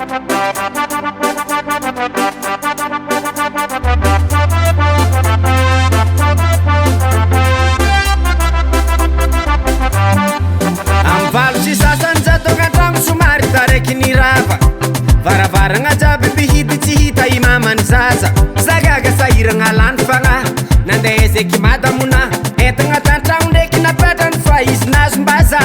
Amvalo sy sasany jatao antragno somary taraiky ny rava varavaragna jiaby mpihidy tsy hita imamany zaza zagaga sahiragna lany fagna nandeha ezeky madamona entagna tantragno ndraiky napetrany fa izy nazom-baza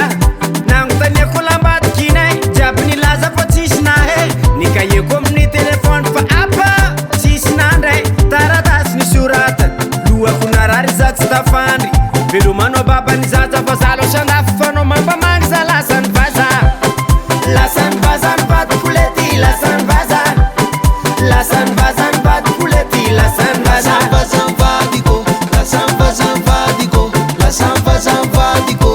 nagnontaniako lambadikinay jiaby nilaza fa tsisy nahe nikaieko amin'ny telefony fa apa tsisy nandray taratasy ny soratany lohako narary za tsy tafandry velomanao babany zaza fa zalo sandafo fanao mampamangy za lasany vaza lasany vazany vady kolety lasany vaza lasany vazany vady kolety lasany vaza vazany vadiko lasany vazany vadiko lasany vazany vadiko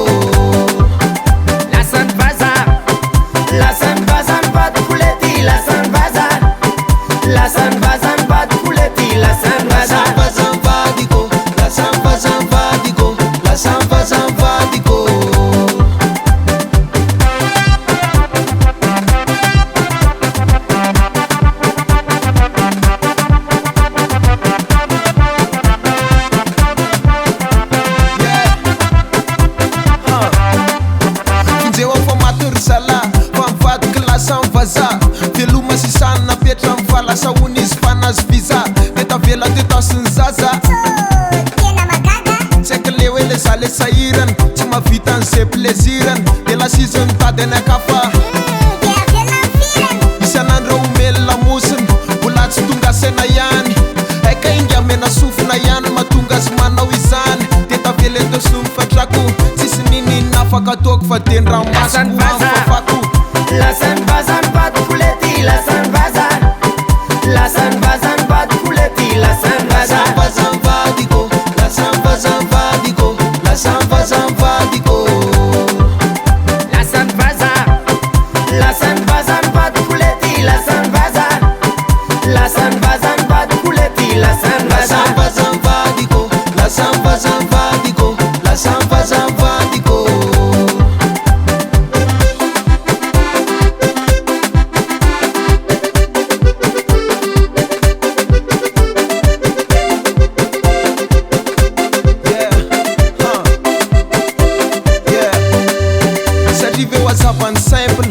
lasany vaza lasany vazany vady kolety lasany vaza lasany vazany vady kolety lasany vaza vazany vadiko lasany vazany vadiko lasany vazany vadiko veloma sisany napetra mifa lasa hony izy fanazy viza meta vela tetasiny zaza tsy aiky le hoe le za le sahirany tsy mahavita an'izay plezirany de lasizony mitady any akafa isan'andro omely lamosiny mbola tsy tonga saina ihany aika inga mena sofina ihany mahatonga azy manao izany teta vela teo somifatrako tsisy ninina afaka ataoko fa de ndramasoko afafako lasany vazany vady kolety lasany vaza lasany vazany vady kolety lasany vaza vazany vadiko lasany vazany vadiko lasany vazany vadiko lasany vaza lasany vazany vady kolety lasany vaza lasany vazany vady kolety lasany vaza vazany vadiko lasany vazany vadiko lasany vazany vadiko zavany simple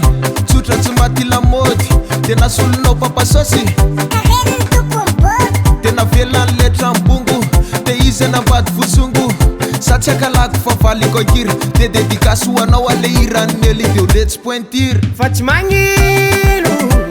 tsotra tsy maty lamody tena solonao papasosy tena velan'le trambongo de izy anambady vosongo sa tsy akalako fa valiko akiry de dedikasy ho anao ale iran'ny mely de o le tsy pointure fa tsy magnino